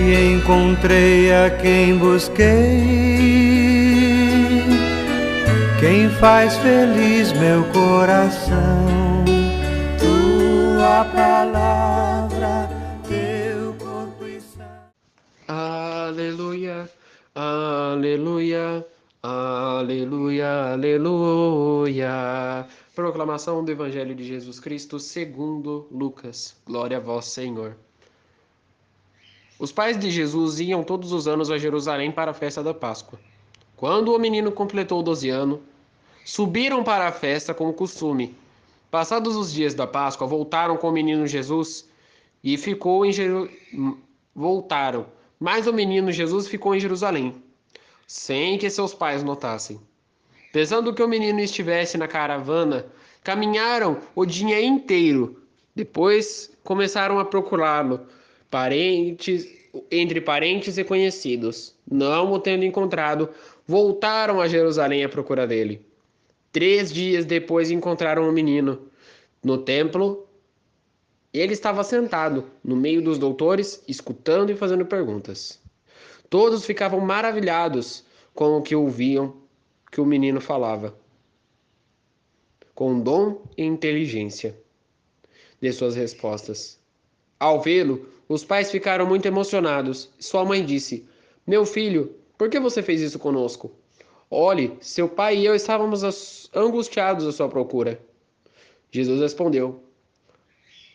e encontrei a quem busquei, quem faz feliz meu coração. Tua palavra, teu corpo e sangue. Aleluia, aleluia, aleluia, aleluia. Proclamação do Evangelho de Jesus Cristo segundo Lucas. Glória a vós, Senhor. Os pais de Jesus iam todos os anos a Jerusalém para a festa da Páscoa. Quando o menino completou 12 anos, subiram para a festa como costume. Passados os dias da Páscoa, voltaram com o menino Jesus e ficou em voltaram, mas o menino Jesus ficou em Jerusalém, sem que seus pais notassem. Pensando que o menino estivesse na caravana, caminharam o dia inteiro. Depois começaram a procurá-lo, entre parentes e conhecidos. Não o tendo encontrado, voltaram a Jerusalém à procura dele. 3 dias depois encontraram o menino no templo. Ele estava sentado no meio dos doutores, escutando e fazendo perguntas. Todos ficavam maravilhados com o que ouviam que o menino falava, com dom e inteligência de suas respostas. Ao vê-lo, os pais ficaram muito emocionados. Sua mãe disse: "Meu filho, por que você fez isso conosco? Olhe, seu pai e eu estávamos angustiados à sua procura." Jesus respondeu: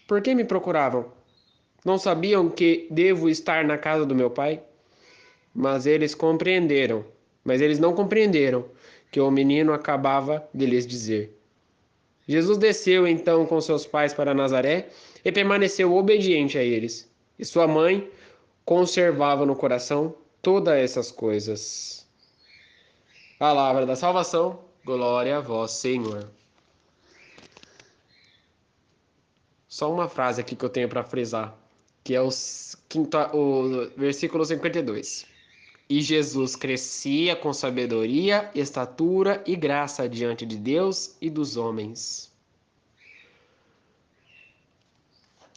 "Por que me procuravam? Não sabiam que devo estar na casa do meu pai?" Mas eles não compreenderam que o menino acabava de lhes dizer. Jesus desceu então com seus pais para Nazaré e permaneceu obediente a eles. E sua mãe conservava no coração todas essas coisas. Palavra da salvação, glória a vós, Senhor. Só uma frase aqui que eu tenho para frisar, que é o versículo 52. E Jesus crescia com sabedoria, estatura e graça diante de Deus e dos homens.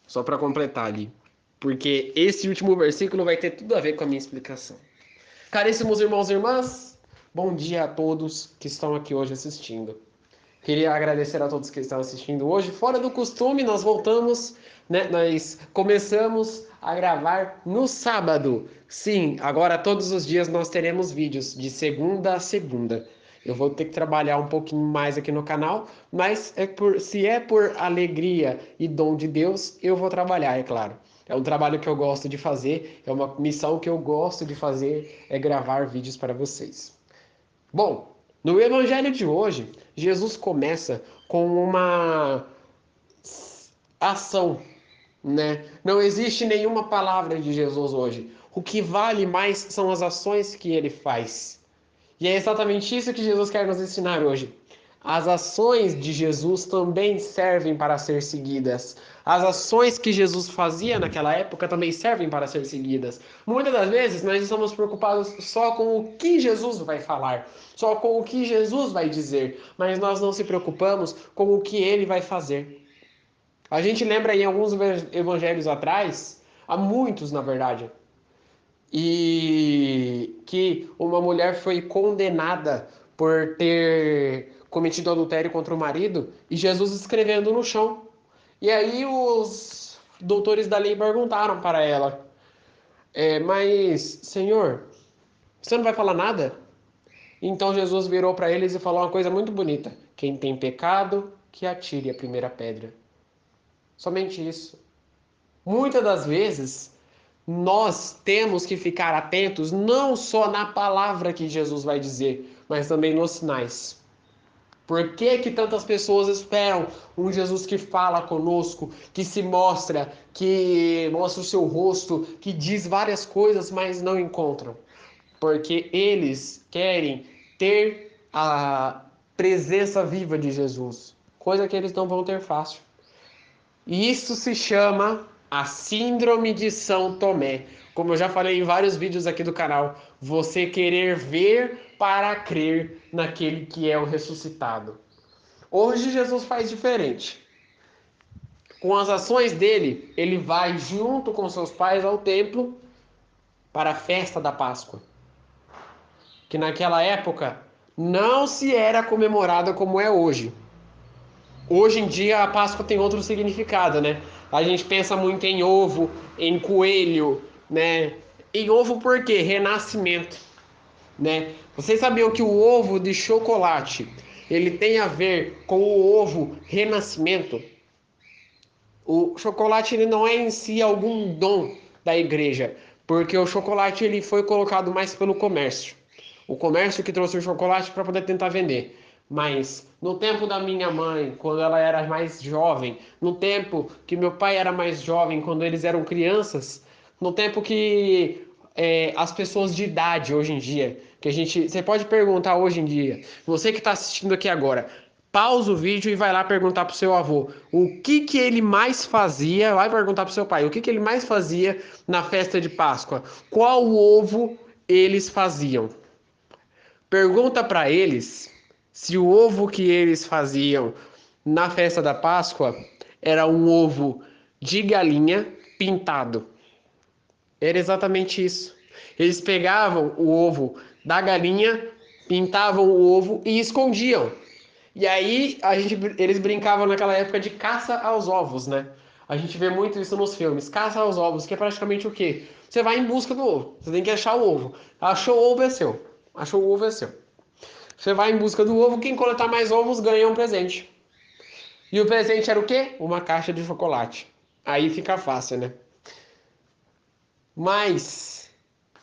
Só para completar ali, porque esse último versículo vai ter tudo a ver com a minha explicação. Caríssimos irmãos e irmãs, bom dia a todos que estão aqui hoje assistindo. Queria agradecer a todos que estão assistindo hoje. Fora do costume, nós voltamos, né? Nós começamos a gravar no sábado. Sim, agora todos os dias nós teremos vídeos, de segunda a segunda. Eu vou ter que trabalhar um pouquinho mais aqui no canal, mas se é por alegria e dom de Deus, eu vou trabalhar, é claro. É um trabalho que eu gosto de fazer, é uma missão que eu gosto de fazer, é gravar vídeos para vocês. Bom, no evangelho de hoje, Jesus começa com uma ação, né? Não existe nenhuma palavra de Jesus hoje. O que vale mais são as ações que ele faz. E é exatamente isso que Jesus quer nos ensinar hoje. As ações de Jesus também servem para ser seguidas. As ações que Jesus fazia naquela época também servem para ser seguidas. Muitas das vezes nós estamos preocupados só com o que Jesus vai falar, só com o que Jesus vai dizer, mas nós não se preocupamos com o que ele vai fazer. A gente lembra em alguns evangelhos atrás, há muitos na verdade, e que uma mulher foi condenada por ter cometido adultério contra o marido e Jesus escrevendo no chão. E aí os doutores da lei perguntaram para ela: mas, Senhor, você não vai falar nada? Então Jesus virou para eles e falou uma coisa muito bonita: quem tem pecado, que atire a primeira pedra. Somente isso. Muitas das vezes, nós temos que ficar atentos não só na palavra que Jesus vai dizer, mas também nos sinais. Por que que tantas pessoas esperam um Jesus que fala conosco, que se mostra, que mostra o seu rosto, que diz várias coisas, mas não encontram? Porque eles querem ter a presença viva de Jesus, coisa que eles não vão ter fácil. E isso se chama a Síndrome de São Tomé. Como eu já falei em vários vídeos aqui do canal, você querer ver para crer naquele que é o ressuscitado. Hoje Jesus faz diferente. Com as ações dele, ele vai junto com seus pais ao templo para a festa da Páscoa. Que naquela época não se era comemorada como é hoje. Hoje em dia a Páscoa tem outro significado, né? A gente pensa muito em ovo, em coelho, né? Em ovo por quê? Renascimento, né? Vocês sabiam que o ovo de chocolate, ele tem a ver com o ovo renascimento? O chocolate ele não é em si algum dom da igreja, porque o chocolate ele foi colocado mais pelo comércio. O comércio que trouxe o chocolate para poder tentar vender. Mas no tempo da minha mãe, quando ela era mais jovem, no tempo que meu pai era mais jovem, quando eles eram crianças, no tempo que as pessoas de idade hoje em dia, que você pode perguntar hoje em dia, você que está assistindo aqui agora, pausa o vídeo e vai lá perguntar pro seu avô o que ele mais fazia, vai perguntar pro seu pai o que ele mais fazia na festa de Páscoa, qual ovo eles faziam. Pergunta para eles se o ovo que eles faziam na festa da Páscoa era um ovo de galinha pintado. Era exatamente isso. Eles pegavam o ovo da galinha, pintavam o ovo e escondiam. E aí eles brincavam naquela época de caça aos ovos, né? A gente vê muito isso nos filmes. Caça aos ovos, que é praticamente o quê? Você vai em busca do ovo. Você tem que achar o ovo. Achou o ovo é seu. Achou o ovo é seu. Você vai em busca do ovo, quem coletar mais ovos ganha um presente. E o presente era o quê? Uma caixa de chocolate. Aí fica fácil, né? Mas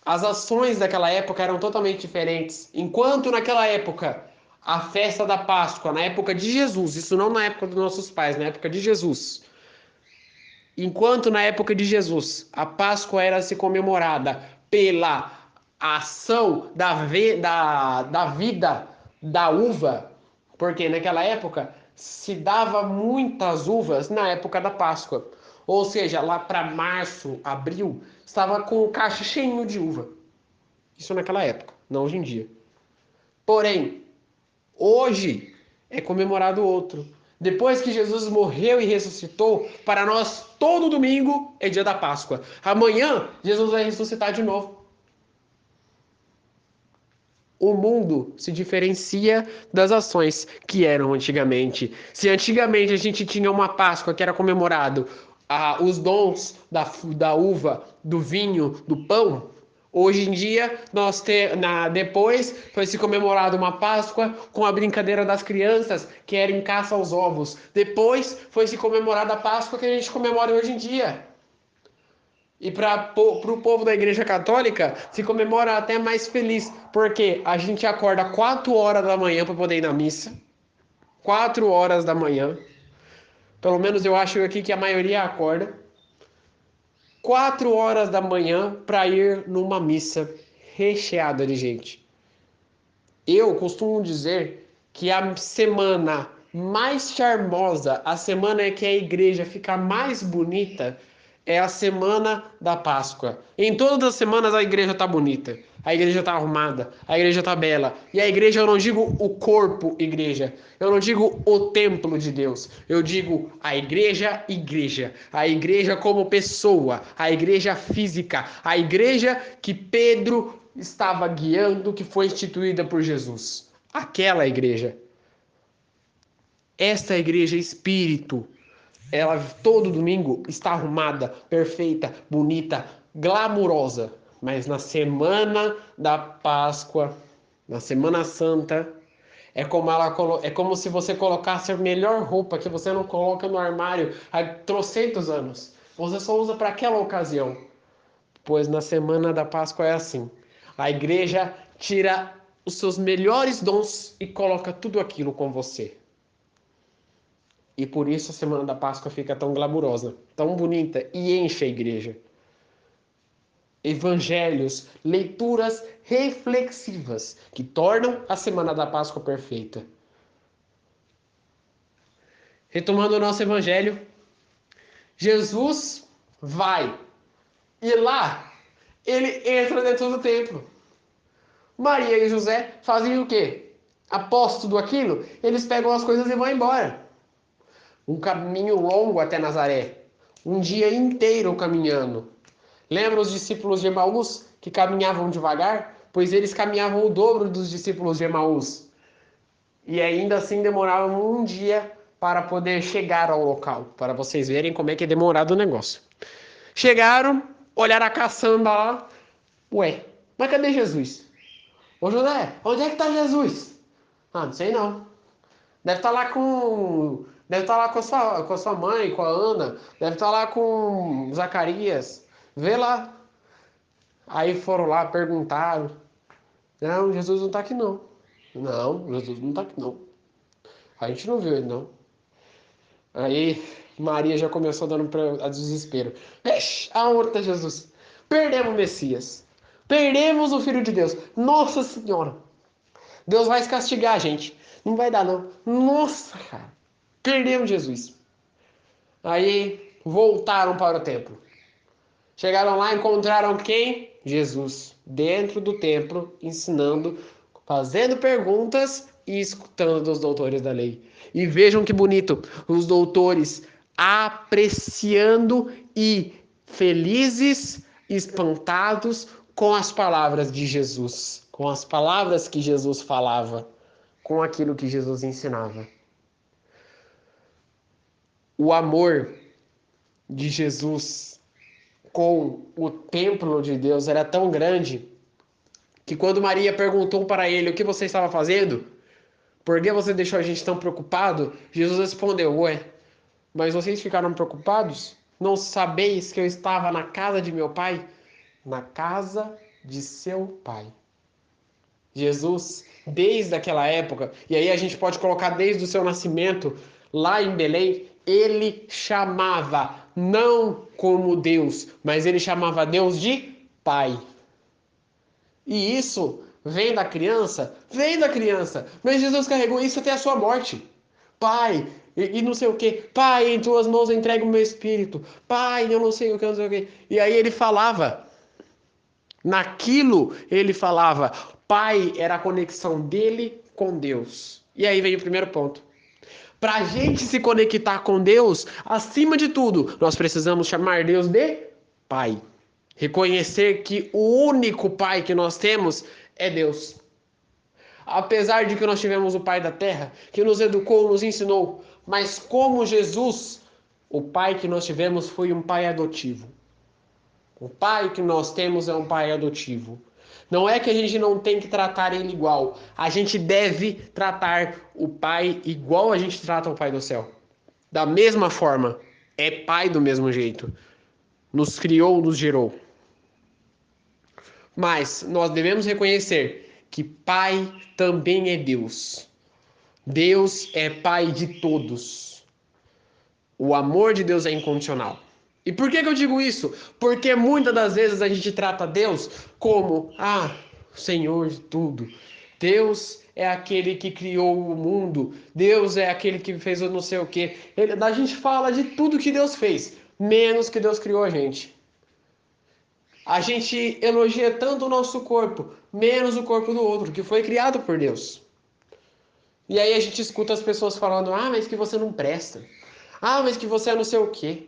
as ações daquela época eram totalmente diferentes. Enquanto naquela época, a festa da Páscoa, na época de Jesus, isso não na época dos nossos pais, na época de Jesus. Enquanto na época de Jesus, a Páscoa era se comemorada pela ação da vida da uva, porque naquela época se dava muitas uvas na época da Páscoa. Ou seja, lá para março, abril, estava com o caixa cheinho de uva. Isso naquela época, não hoje em dia. Porém, hoje é comemorado outro. Depois que Jesus morreu e ressuscitou, para nós todo domingo é dia da Páscoa. Amanhã Jesus vai ressuscitar de novo. O mundo se diferencia das ações que eram antigamente. Se antigamente a gente tinha uma Páscoa que era comemorado os dons da uva, do vinho, do pão, hoje em dia depois foi se comemorado uma Páscoa com a brincadeira das crianças que era em caça aos ovos. Depois foi se comemorada a Páscoa que a gente comemora hoje em dia. E para o povo da Igreja Católica se comemora até mais feliz, porque a gente acorda 4 horas da manhã para poder ir na missa. 4 horas da manhã. Pelo menos eu acho aqui que a maioria acorda. 4 horas da manhã para ir numa missa recheada de gente. Eu costumo dizer que a semana mais charmosa, a semana que a igreja fica mais bonita, é a semana da Páscoa. Em todas as semanas a igreja está bonita, a igreja está arrumada, a igreja está bela. E a igreja, eu não digo o corpo igreja, eu não digo o templo de Deus, eu digo a igreja, a igreja como pessoa, a igreja física, a igreja que Pedro estava guiando, que foi instituída por Jesus. Aquela igreja. Esta igreja espírito, ela todo domingo está arrumada, perfeita, bonita, glamurosa. Mas na semana da Páscoa, na Semana Santa, é como se você colocasse a melhor roupa que você não coloca no armário há trocentos anos. Você só usa para aquela ocasião. Pois na semana da Páscoa é assim. A igreja tira os seus melhores dons e coloca tudo aquilo com você. E por isso a semana da Páscoa fica tão glamurosa, tão bonita e enche a igreja. Evangelhos, leituras reflexivas que tornam a semana da Páscoa perfeita. Retomando o nosso evangelho, Jesus vai e lá ele entra dentro do templo. Maria e José fazem o quê? Após tudo aquilo, eles pegam as coisas e vão embora. Um caminho longo até Nazaré. Um dia inteiro caminhando. Lembra os discípulos de Emaús que caminhavam devagar? Pois eles caminhavam o dobro dos discípulos de Emaús. E ainda assim demoravam um dia para poder chegar ao local. Para vocês verem como é que é demorado o negócio. Chegaram, olharam a caçamba lá. Ué, mas cadê Jesus? Ô José, onde é que tá Jesus? Ah, não sei não. Deve estar lá com. Deve estar lá com a sua mãe, com a Ana. Deve estar lá com Zacarias. Vê lá. Aí foram lá, perguntaram. Não, Jesus não está aqui não. Não, Jesus não está aqui não. A gente não viu ele não. Aí Maria já começou dando a desespero. Ixi, aonde está Jesus? Perdemos o Messias. Perdemos o Filho de Deus. Nossa Senhora. Deus vai castigar a gente. Não vai dar não. Nossa, cara. Perdemos Jesus. Aí voltaram para o templo. Chegaram lá e encontraram quem? Jesus. Dentro do templo, ensinando, fazendo perguntas e escutando dos doutores da lei. E vejam que bonito, os doutores apreciando e felizes, espantados com as palavras de Jesus, com as palavras que Jesus falava, com aquilo que Jesus ensinava. O amor de Jesus com o templo de Deus era tão grande que quando Maria perguntou para ele o que você estava fazendo, por que você deixou a gente tão preocupado, Jesus respondeu, ué, mas vocês ficaram preocupados? Não sabeis que eu estava na casa de meu pai? Na casa de seu pai. Jesus, desde aquela época, e aí a gente pode colocar desde o seu nascimento, lá em Belém, ele chamava, não como Deus, mas ele chamava Deus de Pai. E isso vem da criança? Vem da criança. Mas Jesus carregou isso até a sua morte. Pai, e não sei o que. Pai, em tuas mãos eu entrego o meu espírito. Pai, eu não sei o que, não sei o que. E aí ele falava. Naquilo ele falava. Pai era a conexão dele com Deus. E aí vem o primeiro ponto. Para a gente se conectar com Deus, acima de tudo, nós precisamos chamar Deus de Pai. Reconhecer que o único Pai que nós temos é Deus. Apesar de que nós tivemos o Pai da Terra, que nos educou, nos ensinou, mas como Jesus, o Pai que nós tivemos foi um Pai adotivo. O Pai que nós temos é um Pai adotivo. Não é que a gente não tem que tratar ele igual. A gente deve tratar o Pai igual a gente trata o Pai do céu. Da mesma forma. É Pai do mesmo jeito. Nos criou, nos gerou. Mas nós devemos reconhecer que Pai também é Deus. Deus é Pai de todos. O amor de Deus é incondicional. E por que eu digo isso? Porque muitas das vezes a gente trata Deus como, Senhor de tudo. Deus é aquele que criou o mundo. Deus é aquele que fez o não sei o quê. A gente fala de tudo que Deus fez, menos que Deus criou a gente. A gente elogia tanto o nosso corpo, menos o corpo do outro, que foi criado por Deus. E aí a gente escuta as pessoas falando, mas que você não presta. Mas que você é não sei o quê.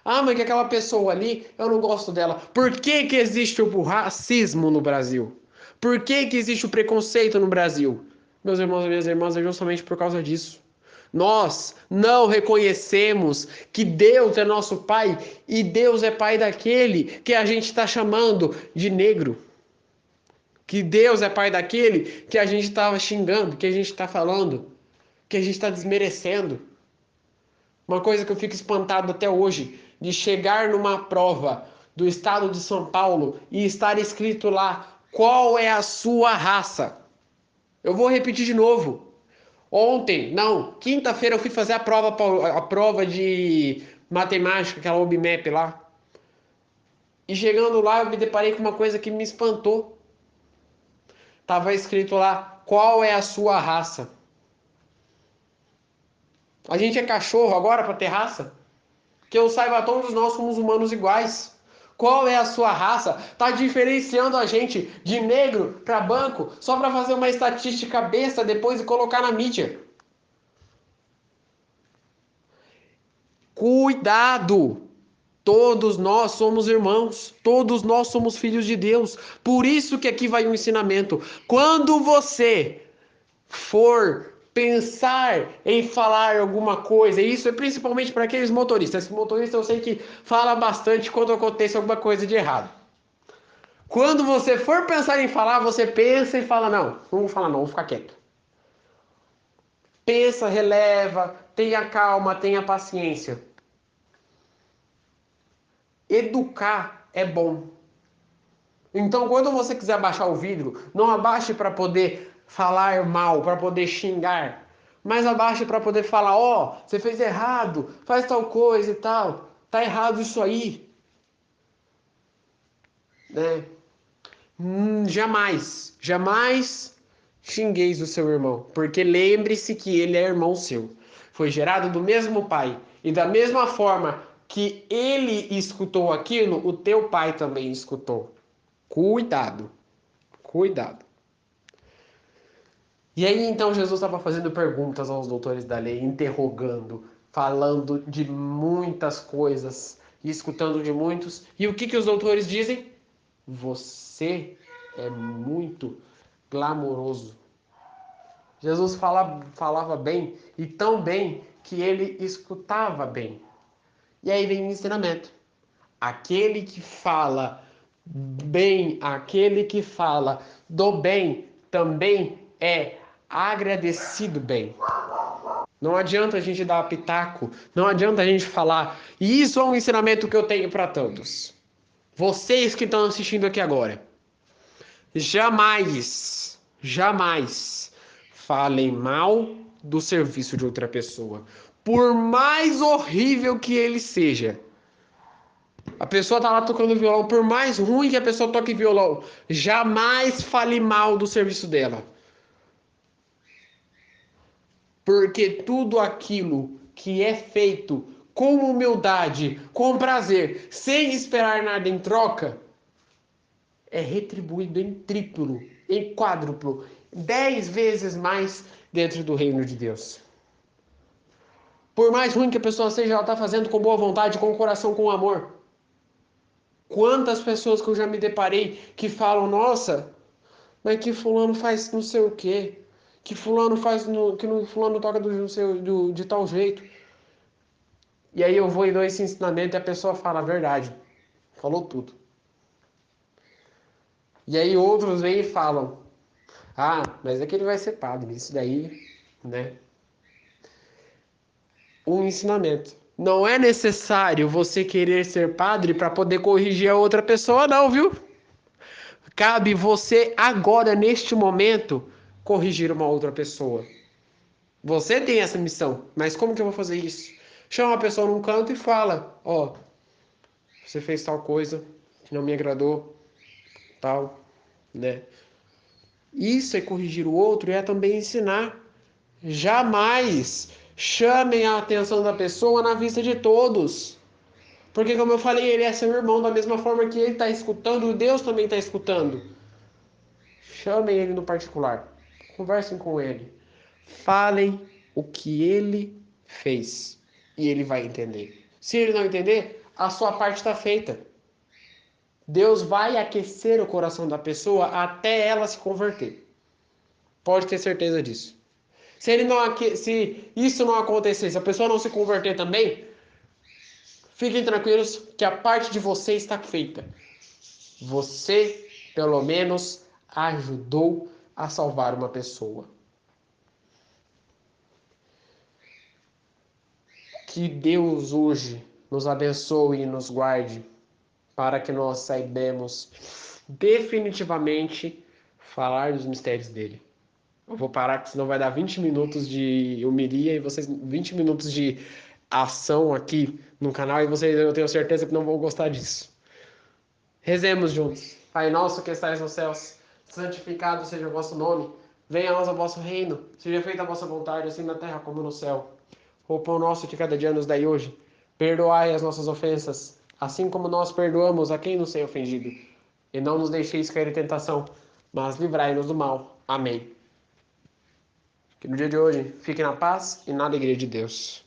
Mas que aquela pessoa ali, eu não gosto dela. Por que que existe o racismo no Brasil? Por que que existe o preconceito no Brasil? Meus irmãos e minhas irmãs, é justamente por causa disso. Nós não reconhecemos que Deus é nosso Pai e Deus é Pai daquele que a gente está chamando de negro. Que Deus é Pai daquele que a gente estava xingando, que a gente está falando, que a gente está desmerecendo. Uma coisa que eu fico espantado até hoje, de chegar numa prova do estado de São Paulo e estar escrito lá, qual é a sua raça? Eu vou repetir de novo. Quinta-feira eu fui fazer a prova de matemática, aquela OBMAP lá. E chegando lá eu me deparei com uma coisa que me espantou. Tava escrito lá, qual é a sua raça? A gente é cachorro agora para ter raça? Que eu saiba, todos nós somos humanos iguais. Qual é a sua raça? Tá diferenciando a gente de negro para branco só para fazer uma estatística besta depois e colocar na mídia. Cuidado! Todos nós somos irmãos, todos nós somos filhos de Deus. Por isso que aqui vai um ensinamento. Quando você for pensar em falar alguma coisa, e isso é principalmente para aqueles motoristas. Esse motorista eu sei que fala bastante quando acontece alguma coisa de errado. Quando você for pensar em falar, você pensa e fala, não vou falar não, vou ficar quieto. Pensa, releva, tenha calma, tenha paciência. Educar é bom. Então, quando você quiser abaixar o vidro, não abaixe para poder falar mal, para poder xingar, mas abaixe para poder falar, ó, você fez errado, faz tal coisa e tal, tá errado isso aí, né? Jamais xingueis o seu irmão, porque lembre-se que ele é irmão seu. Foi gerado do mesmo pai, e da mesma forma que ele escutou aquilo, o teu pai também escutou. Cuidado, cuidado. E aí então Jesus estava fazendo perguntas aos doutores da lei, interrogando, falando de muitas coisas, e escutando de muitos. E o que os doutores dizem? Você é muito glamouroso. Jesus falava bem, e tão bem que ele escutava bem. E aí vem o ensinamento. Aquele que fala bem, aquele que fala do bem, também é agradecido bem. Não adianta a gente dar pitaco, não adianta a gente falar. E isso é um ensinamento que eu tenho para todos. Vocês que estão assistindo aqui agora, jamais falem mal do serviço de outra pessoa, por mais horrível que ele seja. A pessoa tá lá tocando violão, por mais ruim que a pessoa toque violão, jamais fale mal do serviço dela. Porque tudo aquilo que é feito com humildade, com prazer, sem esperar nada em troca, é retribuído em triplo, em quádruplo, 10 vezes mais dentro do reino de Deus. Por mais ruim que a pessoa seja, ela está fazendo com boa vontade, com o coração, com amor. Quantas pessoas que eu já me deparei que falam, nossa, mas que fulano faz não sei o quê, que fulano faz fulano toca de tal jeito. E aí eu vou e dou esse ensinamento e a pessoa fala a verdade. Falou tudo. E aí outros vêm e falam, mas é que ele vai ser padre, isso daí, né? Um ensinamento. Não é necessário você querer ser padre para poder corrigir a outra pessoa, não, viu? Cabe você agora, neste momento, corrigir uma outra pessoa. Você tem essa missão, mas como que eu vou fazer isso? Chama a pessoa num canto e fala, ó, você fez tal coisa que não me agradou, tal, né? Isso é corrigir o outro e é também ensinar. Jamais chamem a atenção da pessoa na vista de todos. Porque, como eu falei, ele é seu irmão, da mesma forma que ele está escutando, Deus também está escutando. Chamem ele no particular. Conversem com ele. Falem o que ele fez. E ele vai entender. Se ele não entender, a sua parte está feita. Deus vai aquecer o coração da pessoa até ela se converter. Pode ter certeza disso. Se isso não acontecer, se a pessoa não se converter também, fiquem tranquilos que a parte de você está feita. Você, pelo menos, ajudou a salvar uma pessoa. Que Deus hoje nos abençoe e nos guarde para que nós saibamos definitivamente falar dos mistérios dele. Eu vou parar, porque senão vai dar 20 minutos de homilia e vocês 20 minutos de ação aqui no canal e vocês, eu tenho certeza que não vão gostar disso. Rezemos juntos. Pai nosso que estais nos céus, santificado seja o vosso nome. Venha a nós o vosso reino. Seja feita a vossa vontade, assim na terra como no céu. O pão nosso de cada dia nos dai hoje. Perdoai as nossas ofensas, assim como nós perdoamos a quem nos tem ofendido. E não nos deixeis cair em tentação, mas livrai-nos do mal. Amém. Que no dia de hoje fique na paz e na alegria de Deus.